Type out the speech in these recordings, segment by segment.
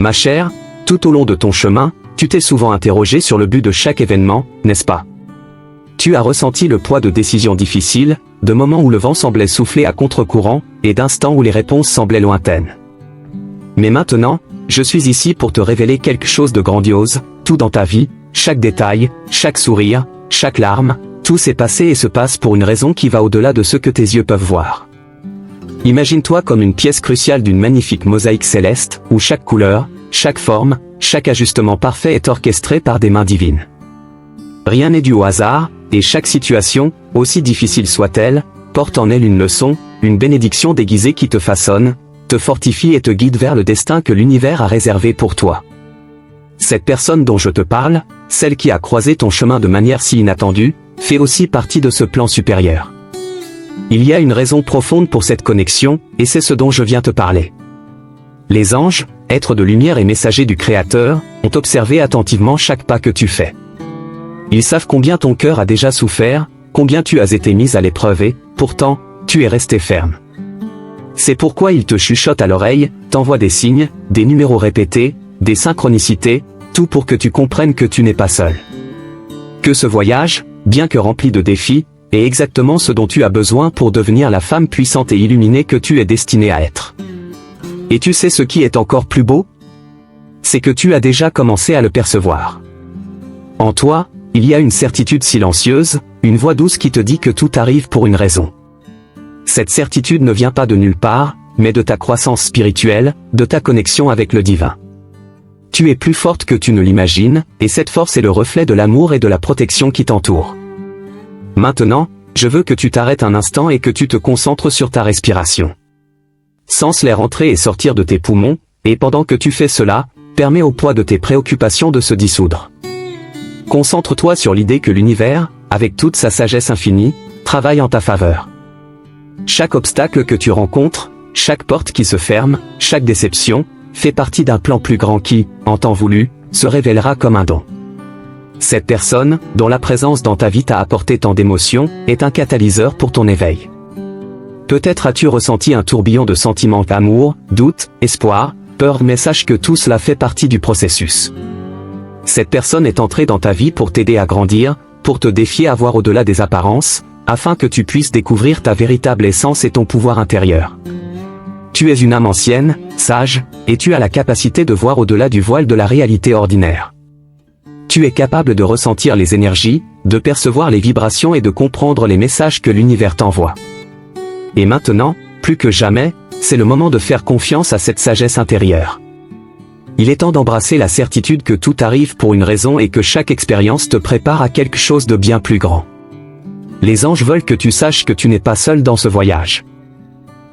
Ma chère, tout au long de ton chemin, tu t'es souvent interrogé sur le but de chaque événement, n'est-ce pas? Tu as ressenti le poids de décisions difficiles, de moments où le vent semblait souffler à contre-courant, et d'instants où les réponses semblaient lointaines. Mais maintenant, je suis ici pour te révéler quelque chose de grandiose, tout dans ta vie, chaque détail, chaque sourire, chaque larme, tout s'est passé et se passe pour une raison qui va au-delà de ce que tes yeux peuvent voir. Imagine-toi comme une pièce cruciale d'une magnifique mosaïque céleste, où chaque couleur, chaque forme, chaque ajustement parfait est orchestré par des mains divines. Rien n'est dû au hasard, et chaque situation, aussi difficile soit-elle, porte en elle une leçon, une bénédiction déguisée qui te façonne, te fortifie et te guide vers le destin que l'univers a réservé pour toi. Cette personne dont je te parle, celle qui a croisé ton chemin de manière si inattendue, fait aussi partie de ce plan supérieur. Il y a une raison profonde pour cette connexion, et c'est ce dont je viens te parler. Les anges, êtres de lumière et messagers du Créateur, ont observé attentivement chaque pas que tu fais. Ils savent combien ton cœur a déjà souffert, combien tu as été mise à l'épreuve et, pourtant, tu es resté ferme. C'est pourquoi ils te chuchotent à l'oreille, t'envoient des signes, des numéros répétés, des synchronicités, tout pour que tu comprennes que tu n'es pas seul. Que ce voyage, bien que rempli de défis, est exactement ce dont tu as besoin pour devenir la femme puissante et illuminée que tu es destinée à être. Et tu sais ce qui est encore plus beau? C'est que tu as déjà commencé à le percevoir. En toi, il y a une certitude silencieuse, une voix douce qui te dit que tout arrive pour une raison. Cette certitude ne vient pas de nulle part, mais de ta croissance spirituelle, de ta connexion avec le divin. Tu es plus forte que tu ne l'imagines, et cette force est le reflet de l'amour et de la protection qui t'entourent. Maintenant, je veux que tu t'arrêtes un instant et que tu te concentres sur ta respiration. Sens l'air entrer et sortir de tes poumons, et pendant que tu fais cela, permets au poids de tes préoccupations de se dissoudre. Concentre-toi sur l'idée que l'univers, avec toute sa sagesse infinie, travaille en ta faveur. Chaque obstacle que tu rencontres, chaque porte qui se ferme, chaque déception, fait partie d'un plan plus grand qui, en temps voulu, se révélera comme un don. Cette personne, dont la présence dans ta vie t'a apporté tant d'émotions, est un catalyseur pour ton éveil. Peut-être as-tu ressenti un tourbillon de sentiments d'amour, doute, espoir, peur, mais sache que tout cela fait partie du processus. Cette personne est entrée dans ta vie pour t'aider à grandir, pour te défier à voir au-delà des apparences, afin que tu puisses découvrir ta véritable essence et ton pouvoir intérieur. Tu es une âme ancienne, sage, et tu as la capacité de voir au-delà du voile de la réalité ordinaire. Tu es capable de ressentir les énergies, de percevoir les vibrations et de comprendre les messages que l'univers t'envoie. Et maintenant, plus que jamais, c'est le moment de faire confiance à cette sagesse intérieure. Il est temps d'embrasser la certitude que tout arrive pour une raison et que chaque expérience te prépare à quelque chose de bien plus grand. Les anges veulent que tu saches que tu n'es pas seul dans ce voyage.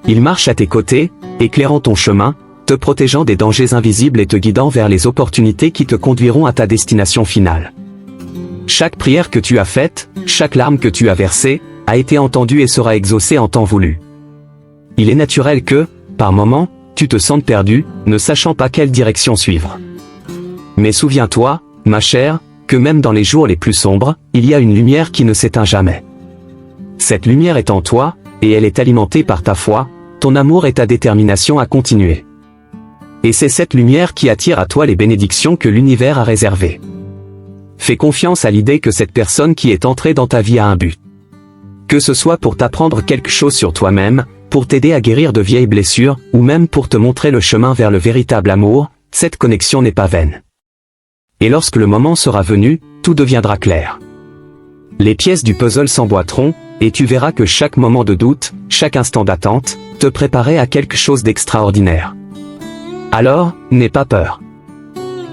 Ils marchent à tes côtés, éclairant ton chemin, te protégeant des dangers invisibles et te guidant vers les opportunités qui te conduiront à ta destination finale. Chaque prière que tu as faite, chaque larme que tu as versée, a été entendue et sera exaucée en temps voulu. Il est naturel que, par moments, tu te sentes perdu, ne sachant pas quelle direction suivre. Mais souviens-toi, ma chère, que même dans les jours les plus sombres, il y a une lumière qui ne s'éteint jamais. Cette lumière est en toi, et elle est alimentée par ta foi, ton amour et ta détermination à continuer. Et c'est cette lumière qui attire à toi les bénédictions que l'univers a réservées. Fais confiance à l'idée que cette personne qui est entrée dans ta vie a un but. Que ce soit pour t'apprendre quelque chose sur toi-même, pour t'aider à guérir de vieilles blessures, ou même pour te montrer le chemin vers le véritable amour, cette connexion n'est pas vaine. Et lorsque le moment sera venu, tout deviendra clair. Les pièces du puzzle s'emboîteront, et tu verras que chaque moment de doute, chaque instant d'attente, te préparait à quelque chose d'extraordinaire. Alors, n'aie pas peur.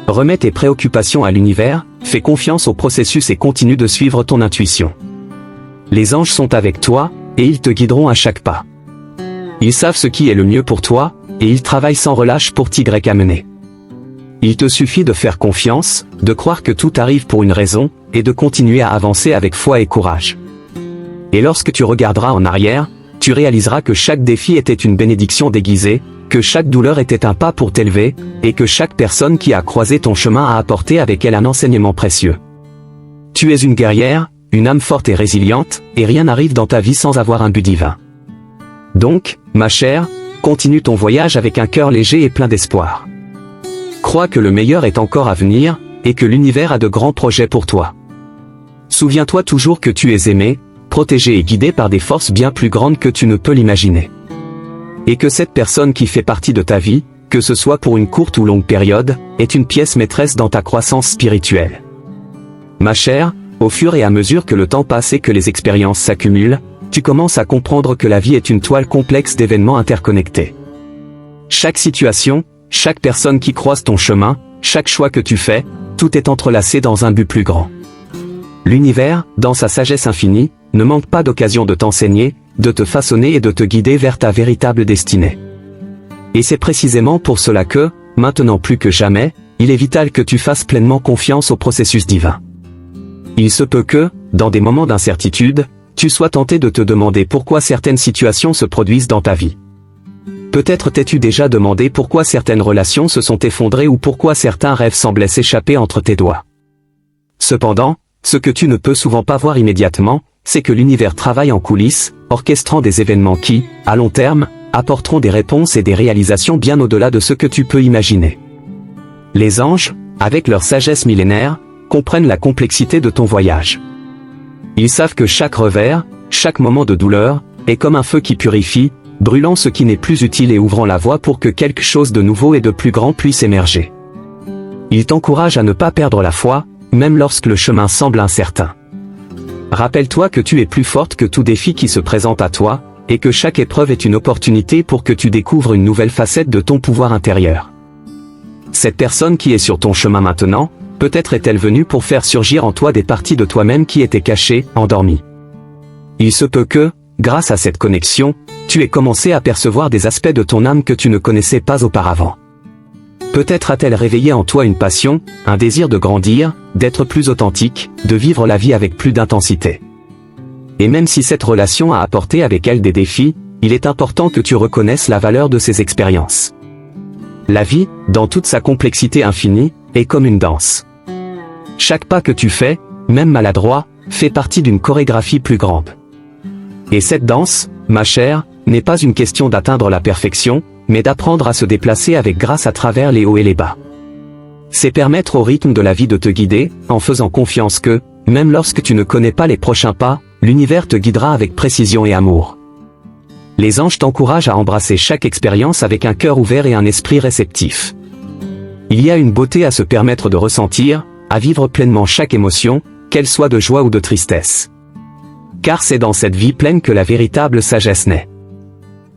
Remets tes préoccupations à l'univers, fais confiance au processus et continue de suivre ton intuition. Les anges sont avec toi, et ils te guideront à chaque pas. Ils savent ce qui est le mieux pour toi, et ils travaillent sans relâche pour t'y amener. Il te suffit de faire confiance, de croire que tout arrive pour une raison, et de continuer à avancer avec foi et courage. Et lorsque tu regarderas en arrière, tu réaliseras que chaque défi était une bénédiction déguisée, que chaque douleur était un pas pour t'élever, et que chaque personne qui a croisé ton chemin a apporté avec elle un enseignement précieux. Tu es une guerrière, une âme forte et résiliente, et rien n'arrive dans ta vie sans avoir un but divin. Donc, ma chère, continue ton voyage avec un cœur léger et plein d'espoir. crois que le meilleur est encore à venir, et que l'univers a de grands projets pour toi. Souviens-toi toujours que tu es aimé, protégé et guidé par des forces bien plus grandes que tu ne peux l'imaginer. Et que cette personne qui fait partie de ta vie, que ce soit pour une courte ou longue période, est une pièce maîtresse dans ta croissance spirituelle. Ma chère, au fur et à mesure que le temps passe et que les expériences s'accumulent, tu commences à comprendre que la vie est une toile complexe d'événements interconnectés. Chaque situation, chaque personne qui croise ton chemin, chaque choix que tu fais, tout est entrelacé dans un but plus grand. L'univers, dans sa sagesse infinie, ne manque pas d'occasion de t'enseigner, de te façonner et de te guider vers ta véritable destinée. Et c'est précisément pour cela que, maintenant plus que jamais, il est vital que tu fasses pleinement confiance au processus divin. Il se peut que, dans des moments d'incertitude, tu sois tenté de te demander pourquoi certaines situations se produisent dans ta vie. Peut-être t'es-tu déjà demandé pourquoi certaines relations se sont effondrées ou pourquoi certains rêves semblaient s'échapper entre tes doigts. Cependant, ce que tu ne peux souvent pas voir immédiatement, c'est que l'univers travaille en coulisses, orchestrant des événements qui, à long terme, apporteront des réponses et des réalisations bien au-delà de ce que tu peux imaginer. Les anges, avec leur sagesse millénaire, comprennent la complexité de ton voyage. Ils savent que chaque revers, chaque moment de douleur, est comme un feu qui purifie, brûlant ce qui n'est plus utile et ouvrant la voie pour que quelque chose de nouveau et de plus grand puisse émerger. Ils t'encouragent à ne pas perdre la foi, même lorsque le chemin semble incertain. Rappelle-toi que tu es plus forte que tout défi qui se présente à toi, et que chaque épreuve est une opportunité pour que tu découvres une nouvelle facette de ton pouvoir intérieur. Cette personne qui est sur ton chemin maintenant, peut-être est-elle venue pour faire surgir en toi des parties de toi-même qui étaient cachées, endormies. Il se peut que, grâce à cette connexion, tu aies commencé à percevoir des aspects de ton âme que tu ne connaissais pas auparavant. Peut-être a-t-elle réveillé en toi une passion, un désir de grandir, d'être plus authentique, de vivre la vie avec plus d'intensité. Et même si cette relation a apporté avec elle des défis, il est important que tu reconnaisses la valeur de ces expériences. La vie, dans toute sa complexité infinie, est comme une danse. Chaque pas que tu fais, même maladroit, fait partie d'une chorégraphie plus grande. Et cette danse, ma chère, n'est pas une question d'atteindre la perfection, mais d'apprendre à se déplacer avec grâce à travers les hauts et les bas. C'est permettre au rythme de la vie de te guider, en faisant confiance que, même lorsque tu ne connais pas les prochains pas, l'univers te guidera avec précision et amour. Les anges t'encouragent à embrasser chaque expérience avec un cœur ouvert et un esprit réceptif. Il y a une beauté à se permettre de ressentir, à vivre pleinement chaque émotion, qu'elle soit de joie ou de tristesse. Car c'est dans cette vie pleine que la véritable sagesse naît.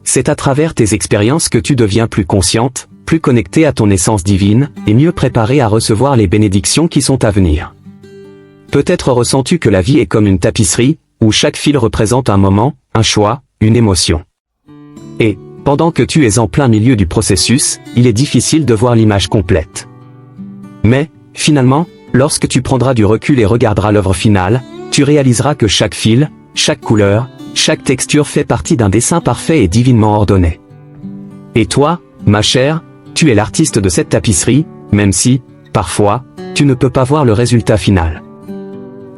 C'est à travers tes expériences que tu deviens plus consciente, plus connectée à ton essence divine, et mieux préparée à recevoir les bénédictions qui sont à venir. Peut-être ressens-tu que la vie est comme une tapisserie, où chaque fil représente un moment, un choix, une émotion. Et, pendant que tu es en plein milieu du processus, il est difficile de voir l'image complète. Mais, finalement, lorsque tu prendras du recul et regarderas l'œuvre finale, tu réaliseras que chaque fil, chaque couleur, chaque texture fait partie d'un dessin parfait et divinement ordonné. Et toi, ma chère, tu es l'artiste de cette tapisserie, même si, parfois, tu ne peux pas voir le résultat final.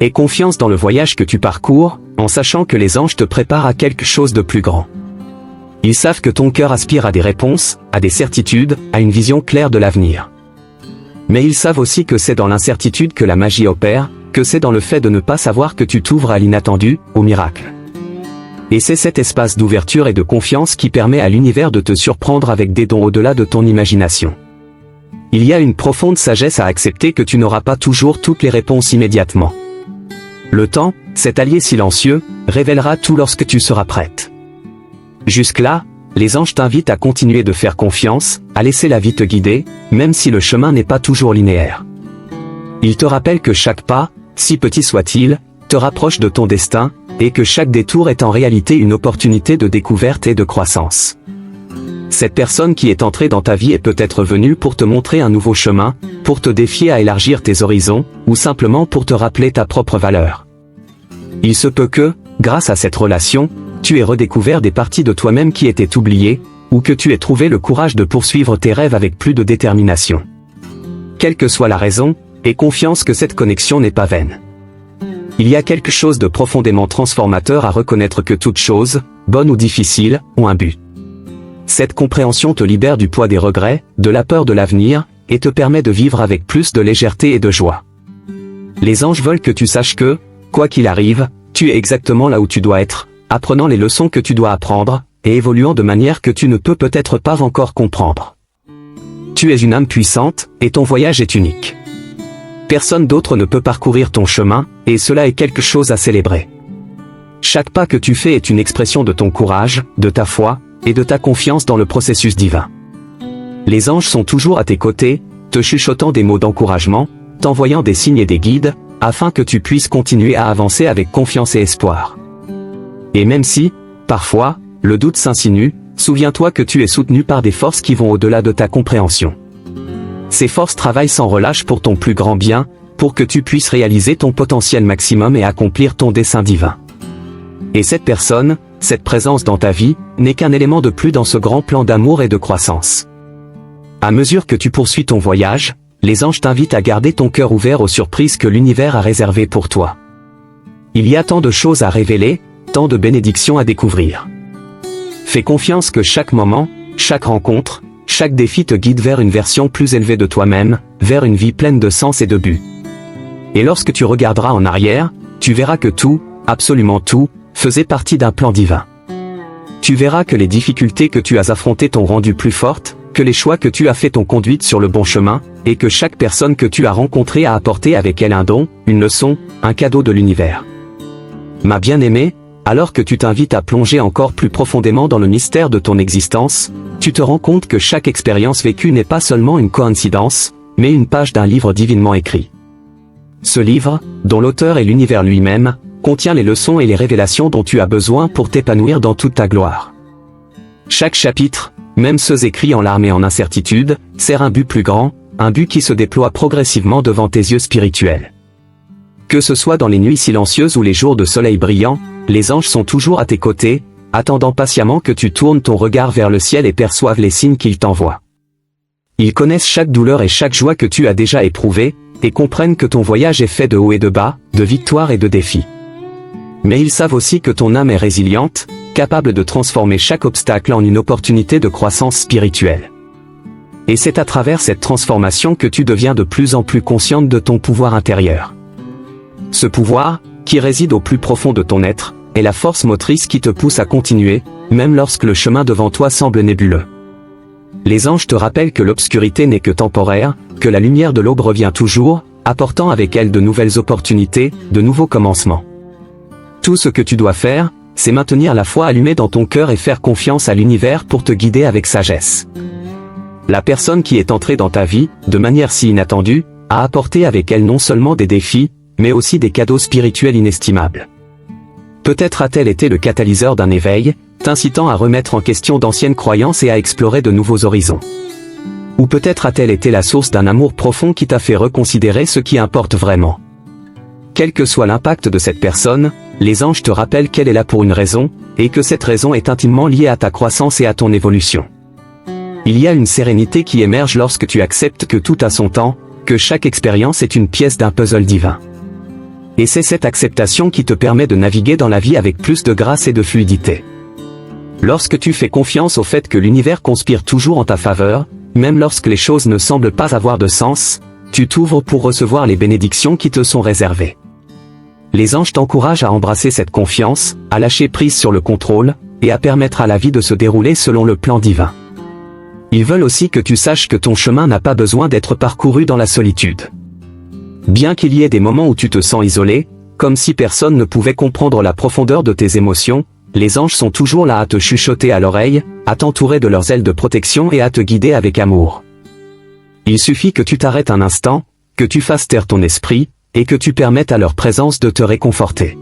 Aie confiance dans le voyage que tu parcours, en sachant que les anges te préparent à quelque chose de plus grand. Ils savent que ton cœur aspire à des réponses, à des certitudes, à une vision claire de l'avenir. Mais ils savent aussi que c'est dans l'incertitude que la magie opère, que c'est dans le fait de ne pas savoir que tu t'ouvres à l'inattendu, au miracle. Et c'est cet espace d'ouverture et de confiance qui permet à l'univers de te surprendre avec des dons au-delà de ton imagination. Il y a une profonde sagesse à accepter que tu n'auras pas toujours toutes les réponses immédiatement. Le temps, cet allié silencieux, révélera tout lorsque tu seras prête. Jusque-là, les anges t'invitent à continuer de faire confiance, à laisser la vie te guider, même si le chemin n'est pas toujours linéaire. Ils te rappellent que chaque pas, si petit soit-il, te rapproche de ton destin, et que chaque détour est en réalité une opportunité de découverte et de croissance. Cette personne qui est entrée dans ta vie est peut-être venue pour te montrer un nouveau chemin, pour te défier à élargir tes horizons, ou simplement pour te rappeler ta propre valeur. Il se peut que, grâce à cette relation, tu aies redécouvert des parties de toi-même qui étaient oubliées, ou que tu aies trouvé le courage de poursuivre tes rêves avec plus de détermination. Quelle que soit la raison, aie confiance que cette connexion n'est pas vaine. Il y a quelque chose de profondément transformateur à reconnaître que toute chose, bonne ou difficile, ont un but. Cette compréhension te libère du poids des regrets, de la peur de l'avenir, et te permet de vivre avec plus de légèreté et de joie. Les anges veulent que tu saches que, quoi qu'il arrive, tu es exactement là où tu dois être, apprenant les leçons que tu dois apprendre, et évoluant de manière que tu ne peux peut-être pas encore comprendre. Tu es une âme puissante, et ton voyage est unique. Personne d'autre ne peut parcourir ton chemin, et cela est quelque chose à célébrer. Chaque pas que tu fais est une expression de ton courage, de ta foi, et de ta confiance dans le processus divin. Les anges sont toujours à tes côtés, te chuchotant des mots d'encouragement, t'envoyant des signes et des guides, afin que tu puisses continuer à avancer avec confiance et espoir. Et même si, parfois, le doute s'insinue, souviens-toi que tu es soutenu par des forces qui vont au-delà de ta compréhension. Ces forces travaillent sans relâche pour ton plus grand bien, pour que tu puisses réaliser ton potentiel maximum et accomplir ton dessein divin. Et cette personne, cette présence dans ta vie, n'est qu'un élément de plus dans ce grand plan d'amour et de croissance. À mesure que tu poursuis ton voyage, les anges t'invitent à garder ton cœur ouvert aux surprises que l'univers a réservées pour toi. Il y a tant de choses à révéler, tant de bénédictions à découvrir. Fais confiance que chaque moment, chaque rencontre, chaque défi te guide vers une version plus élevée de toi-même, vers une vie pleine de sens et de but. Et lorsque tu regarderas en arrière, tu verras que tout, absolument tout, faisait partie d'un plan divin. Tu verras que les difficultés que tu as affrontées t'ont rendu plus forte, que les choix que tu as faits t'ont conduite sur le bon chemin, et que chaque personne que tu as rencontrée a apporté avec elle un don, une leçon, un cadeau de l'univers. Ma bien-aimée, alors que tu t'invites à plonger encore plus profondément dans le mystère de ton existence, tu te rends compte que chaque expérience vécue n'est pas seulement une coïncidence, mais une page d'un livre divinement écrit. Ce livre, dont l'auteur est l'univers lui-même, contient les leçons et les révélations dont tu as besoin pour t'épanouir dans toute ta gloire. Chaque chapitre, même ceux écrits en larmes et en incertitude, sert un but plus grand, un but qui se déploie progressivement devant tes yeux spirituels. Que ce soit dans les nuits silencieuses ou les jours de soleil brillant, les anges sont toujours à tes côtés, attendant patiemment que tu tournes ton regard vers le ciel et perçoives les signes qu'ils t'envoient. Ils connaissent chaque douleur et chaque joie que tu as déjà éprouvée, et comprennent que ton voyage est fait de hauts et de bas, de victoires et de défis. Mais ils savent aussi que ton âme est résiliente, capable de transformer chaque obstacle en une opportunité de croissance spirituelle. Et c'est à travers cette transformation que tu deviens de plus en plus consciente de ton pouvoir intérieur. Ce pouvoir, qui réside au plus profond de ton être, est la force motrice qui te pousse à continuer, même lorsque le chemin devant toi semble nébuleux. Les anges te rappellent que l'obscurité n'est que temporaire, que la lumière de l'aube revient toujours, apportant avec elle de nouvelles opportunités, de nouveaux commencements. Tout ce que tu dois faire, c'est maintenir la foi allumée dans ton cœur et faire confiance à l'univers pour te guider avec sagesse. La personne qui est entrée dans ta vie, de manière si inattendue, a apporté avec elle non seulement des défis, mais aussi des cadeaux spirituels inestimables. Peut-être a-t-elle été le catalyseur d'un éveil, t'incitant à remettre en question d'anciennes croyances et à explorer de nouveaux horizons. Ou peut-être a-t-elle été la source d'un amour profond qui t'a fait reconsidérer ce qui importe vraiment. Quel que soit l'impact de cette personne, les anges te rappellent qu'elle est là pour une raison, et que cette raison est intimement liée à ta croissance et à ton évolution. Il y a une sérénité qui émerge lorsque tu acceptes que tout a son temps, que chaque expérience est une pièce d'un puzzle divin. Et c'est cette acceptation qui te permet de naviguer dans la vie avec plus de grâce et de fluidité. Lorsque tu fais confiance au fait que l'univers conspire toujours en ta faveur, même lorsque les choses ne semblent pas avoir de sens, tu t'ouvres pour recevoir les bénédictions qui te sont réservées. Les anges t'encouragent à embrasser cette confiance, à lâcher prise sur le contrôle, et à permettre à la vie de se dérouler selon le plan divin. Ils veulent aussi que tu saches que ton chemin n'a pas besoin d'être parcouru dans la solitude. Bien qu'il y ait des moments où tu te sens isolé, comme si personne ne pouvait comprendre la profondeur de tes émotions, les anges sont toujours là à te chuchoter à l'oreille, à t'entourer de leurs ailes de protection et à te guider avec amour. Il suffit que tu t'arrêtes un instant, que tu fasses taire ton esprit, et que tu permettes à leur présence de te réconforter.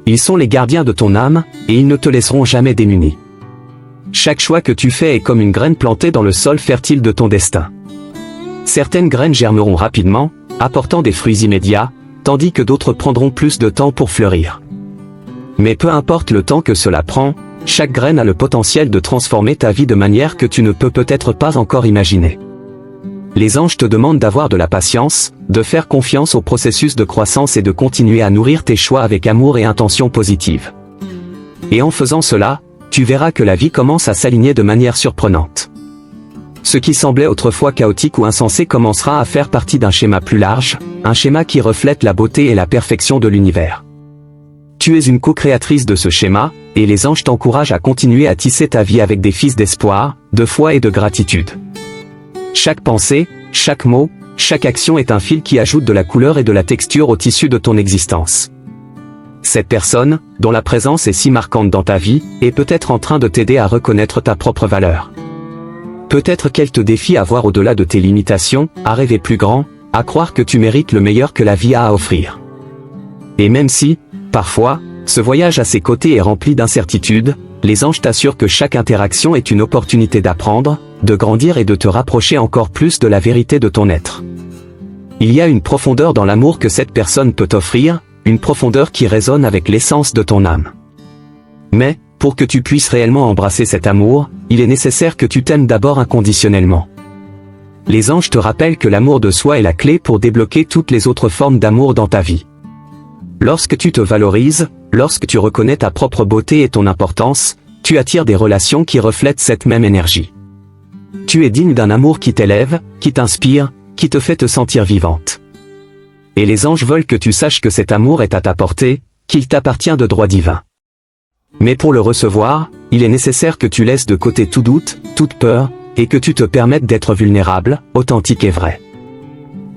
Ils sont les gardiens de ton âme, et ils ne te laisseront jamais démuni. Chaque choix que tu fais est comme une graine plantée dans le sol fertile de ton destin. Certaines graines germeront rapidement, apportant des fruits immédiats, tandis que d'autres prendront plus de temps pour fleurir. Mais peu importe le temps que cela prend, chaque graine a le potentiel de transformer ta vie de manière que tu ne peux peut-être pas encore imaginer. Les anges te demandent d'avoir de la patience, de faire confiance au processus de croissance et de continuer à nourrir tes choix avec amour et intention positive. Et en faisant cela, tu verras que la vie commence à s'aligner de manière surprenante. ce qui semblait autrefois chaotique ou insensé commencera à faire partie d'un schéma plus large, un schéma qui reflète la beauté et la perfection de l'univers. Tu es une co-créatrice de ce schéma, et les anges t'encouragent à continuer à tisser ta vie avec des fils d'espoir, de foi et de gratitude. Chaque pensée, chaque mot, chaque action est un fil qui ajoute de la couleur et de la texture au tissu de ton existence. Cette personne, dont la présence est si marquante dans ta vie, est peut-être en train de t'aider à reconnaître ta propre valeur. Peut-être qu'elle te défie à voir au-delà de tes limitations, à rêver plus grand, à croire que tu mérites le meilleur que la vie a à offrir. Et même si, parfois, ce voyage à ses côtés est rempli d'incertitudes, les anges t'assurent que chaque interaction est une opportunité d'apprendre, de grandir et de te rapprocher encore plus de la vérité de ton être. Il y a une profondeur dans l'amour que cette personne peut t'offrir, une profondeur qui résonne avec l'essence de ton âme. Mais, pour que tu puisses réellement embrasser cet amour, il est nécessaire que tu t'aimes d'abord inconditionnellement. Les anges te rappellent que l'amour de soi est la clé pour débloquer toutes les autres formes d'amour dans ta vie. Lorsque tu te valorises, lorsque tu reconnais ta propre beauté et ton importance, tu attires des relations qui reflètent cette même énergie. Tu es digne d'un amour qui t'élève, qui t'inspire, qui te fait te sentir vivante. Et les anges veulent que tu saches que cet amour est à ta portée, qu'il t'appartient de droit divin. Mais pour le recevoir, il est nécessaire que tu laisses de côté tout doute, toute peur, et que tu te permettes d'être vulnérable, authentique et vrai.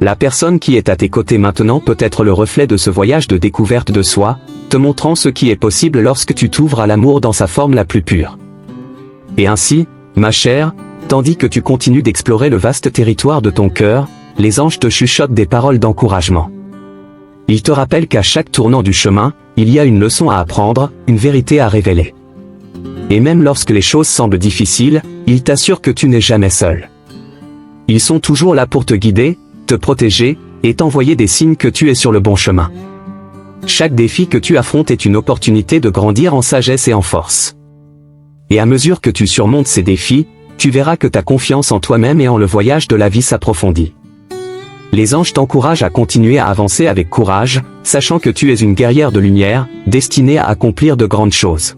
La personne qui est à tes côtés maintenant peut être le reflet de ce voyage de découverte de soi, te montrant ce qui est possible lorsque tu t'ouvres à l'amour dans sa forme la plus pure. Et ainsi, ma chère, tandis que tu continues d'explorer le vaste territoire de ton cœur, les anges te chuchotent des paroles d'encouragement. Ils te rappellent qu'à chaque tournant du chemin, il y a une leçon à apprendre, une vérité à révéler. Et même lorsque les choses semblent difficiles, ils t'assurent que tu n'es jamais seul. Ils sont toujours là pour te guider, te protéger, et t'envoyer des signes que tu es sur le bon chemin. Chaque défi que tu affrontes est une opportunité de grandir en sagesse et en force. Et à mesure que tu surmontes ces défis, tu verras que ta confiance en toi-même et en le voyage de la vie s'approfondit. Les anges t'encouragent à continuer à avancer avec courage, sachant que tu es une guerrière de lumière, destinée à accomplir de grandes choses.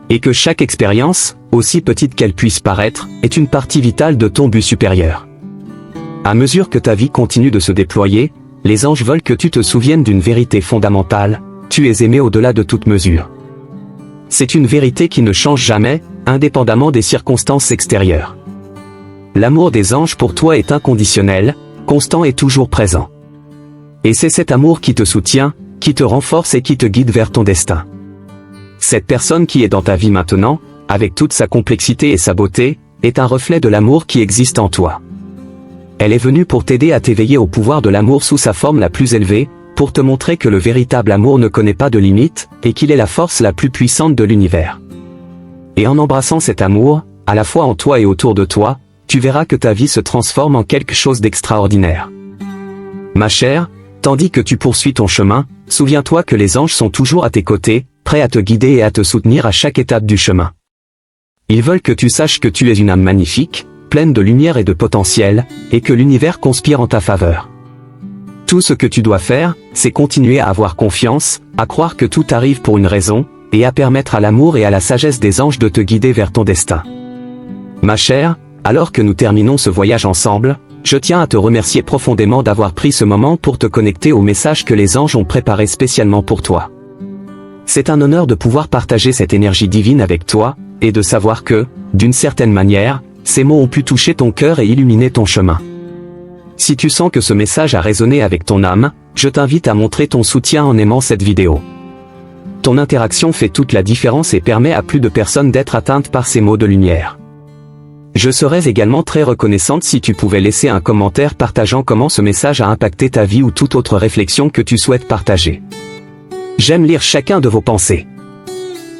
Et que chaque expérience, aussi petite qu'elle puisse paraître, est une partie vitale de ton but supérieur. À mesure que ta vie continue de se déployer, les anges veulent que tu te souviennes d'une vérité fondamentale, tu es aimé au-delà de toute mesure. C'est une vérité qui ne change jamais, indépendamment des circonstances extérieures. L'amour des anges pour toi est inconditionnel, constant et toujours présent. Et c'est cet amour qui te soutient, qui te renforce et qui te guide vers ton destin. Cette personne qui est dans ta vie maintenant, avec toute sa complexité et sa beauté, est un reflet de l'amour qui existe en toi. Elle est venue pour t'aider à t'éveiller au pouvoir de l'amour sous sa forme la plus élevée, pour te montrer que le véritable amour ne connaît pas de limites, et qu'il est la force la plus puissante de l'univers. Et en embrassant cet amour, à la fois en toi et autour de toi, tu verras que ta vie se transforme en quelque chose d'extraordinaire. Ma chère, tandis que tu poursuis ton chemin, souviens-toi que les anges sont toujours à tes côtés, prêts à te guider et à te soutenir à chaque étape du chemin. Ils veulent que tu saches que tu es une âme magnifique, pleine de lumière et de potentiel, et que l'univers conspire en ta faveur. Tout ce que tu dois faire, c'est continuer à avoir confiance, à croire que tout arrive pour une raison, et à permettre à l'amour et à la sagesse des anges de te guider vers ton destin. Ma chère, alors que nous terminons ce voyage ensemble, je tiens à te remercier profondément d'avoir pris ce moment pour te connecter au message que les anges ont préparé spécialement pour toi. C'est un honneur de pouvoir partager cette énergie divine avec toi, et de savoir que, d'une certaine manière, ces mots ont pu toucher ton cœur et illuminer ton chemin. Si tu sens que ce message a résonné avec ton âme, je t'invite à montrer ton soutien en aimant cette vidéo. Ton interaction fait toute la différence et permet à plus de personnes d'être atteintes par ces mots de lumière. Je serais également très reconnaissante si tu pouvais laisser un commentaire partageant comment ce message a impacté ta vie ou toute autre réflexion que tu souhaites partager. J'aime lire chacun de vos pensées.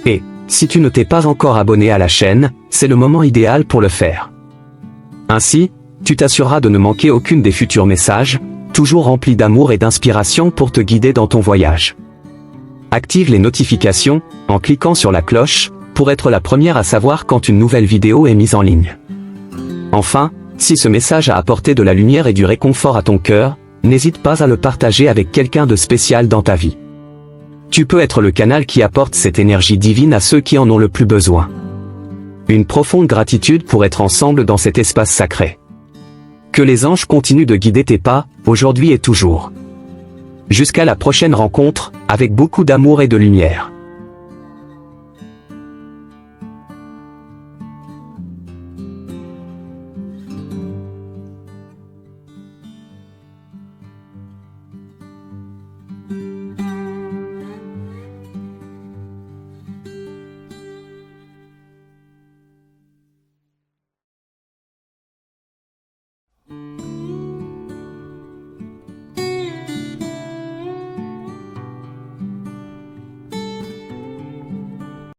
Et, si tu ne t'es pas encore abonné à la chaîne, c'est le moment idéal pour le faire. Ainsi, tu t'assureras de ne manquer aucune des futurs messages, toujours remplis d'amour et d'inspiration pour te guider dans ton voyage. Active les notifications, en cliquant sur la cloche, pour être la première à savoir quand une nouvelle vidéo est mise en ligne. Enfin, si ce message a apporté de la lumière et du réconfort à ton cœur, n'hésite pas à le partager avec quelqu'un de spécial dans ta vie. Tu peux être le canal qui apporte cette énergie divine à ceux qui en ont le plus besoin. une profonde gratitude pour être ensemble dans cet espace sacré. Que les anges continuent de guider tes pas, aujourd'hui et toujours. Jusqu'à la prochaine rencontre, avec beaucoup d'amour et de lumière.